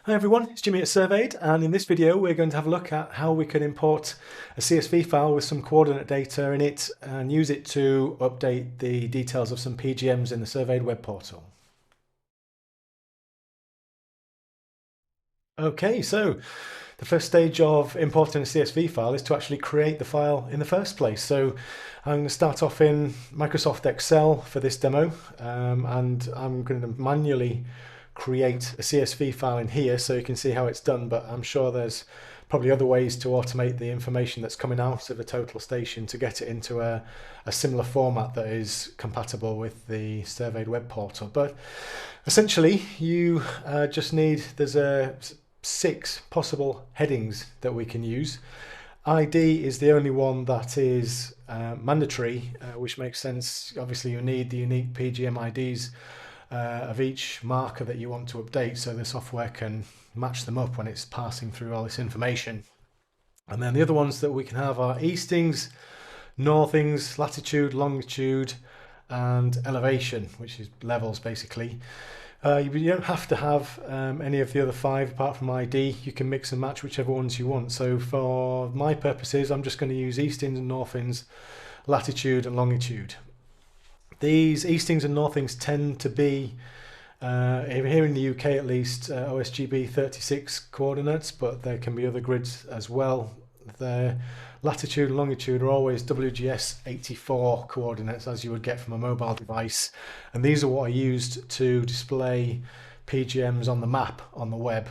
Hi everyone, it's Jimmy at SurvAid, and in this video we're going to have a look at how we can import a CSV file with some coordinate data in it and use it to update the details of some PGMs in the SurvAid web portal. Okay, so the first stage of importing a CSV file is to actually create the file in the first place. So I'm going to start off in Microsoft Excel for this demo, and I'm going to manually create a CSV file in here so you can see how it's done, but I'm sure there's probably other ways to automate the information that's coming out of a total station to get it into a similar format that is compatible with the SurvAid web portal. But essentially you just need, there's 6 possible headings that we can use. ID is the only one that is mandatory, which makes sense. Obviously you need the unique PGM IDs of each marker that you want to update so the software can match them up when it's passing through all this information. And then the other ones that we can have are eastings, northings, latitude, longitude, and elevation, which is levels basically. You don't have to have any of the other 5 apart from ID. You can mix and match whichever ones you want. So for my purposes, I'm just going to use eastings and northings, latitude and longitude. These eastings and northings tend to be, here in the UK at least, OSGB 36 coordinates, but there can be other grids as well. The latitude and longitude are always WGS 84 coordinates, as you would get from a mobile device, and these are what are used to display PGMs on the map on the web.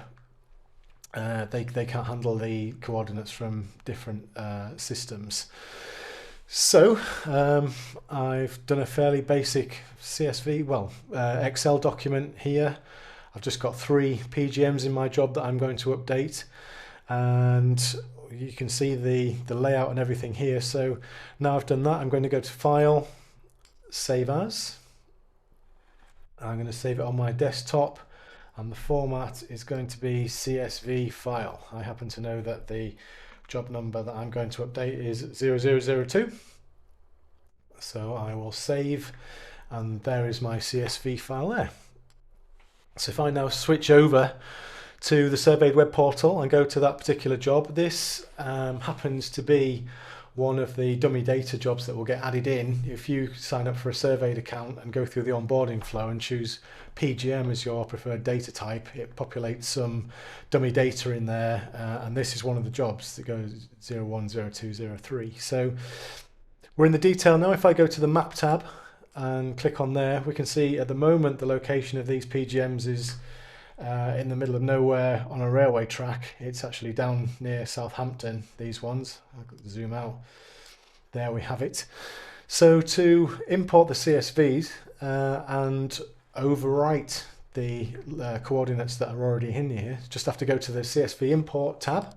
They can't handle the coordinates from different systems. So I've done a fairly basic CSV, Excel document here. I've just got 3 PGMs in my job that I'm going to update, and you can see the layout and everything here. So now I've done that, I'm going to go to File, Save As. I'm going to save it on my desktop, and the format is going to be CSV file. I happen to know that the job number that I'm going to update is 0002. So I will save, and there is my CSV file there. So if I now switch over to the SurvAid web portal and go to that particular job, this happens to be one of the dummy data jobs that will get added in if you sign up for a SurvAid account and go through the onboarding flow and choose PGM as your preferred data type. It populates some dummy data in there, and this is one of the jobs that goes 010203. So we're in the detail now. If I go to the map tab and click on there, we can see at the moment the location of these PGMs is in the middle of nowhere on a railway track. It's actually down near Southampton, these ones. I'll zoom out. There we have it. So to import the CSVs and overwrite the coordinates that are already in here, just have to go to the CSV Import tab,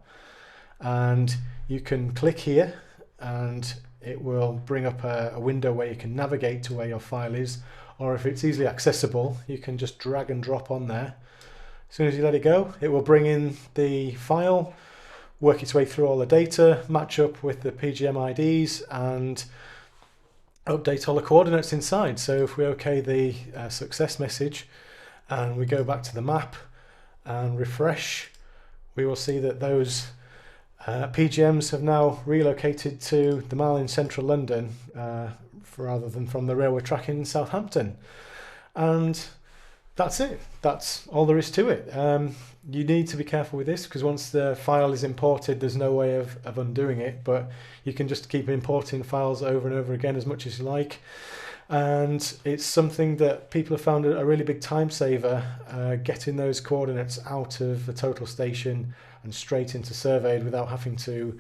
and you can click here and it will bring up a window where you can navigate to where your file is, or if it's easily accessible, you can just drag and drop on there. As soon as you let it go, it will bring in the file, work its way through all the data, match up with the PGM IDs, and update all the coordinates inside. So if we OK the success message and we go back to the map and refresh, we will see that those PGMs have now relocated to the mile in central London rather than from the railway track in Southampton. And that's it. That's all there is to it. You need to be careful with this because once the file is imported, there's no way of undoing it, but you can just keep importing files over and over again as much as you like. And it's something that people have found a really big time saver, getting those coordinates out of the total station and straight into SurvAid without having to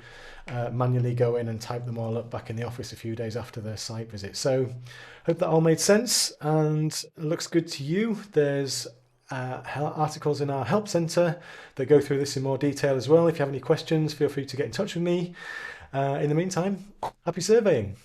manually go in and type them all up back in the office a few days after their site visit. So hope that all made sense and looks good to you. There's articles in our help centre that go through this in more detail as well. If you have any questions, feel free to get in touch with me. In the meantime, happy surveying.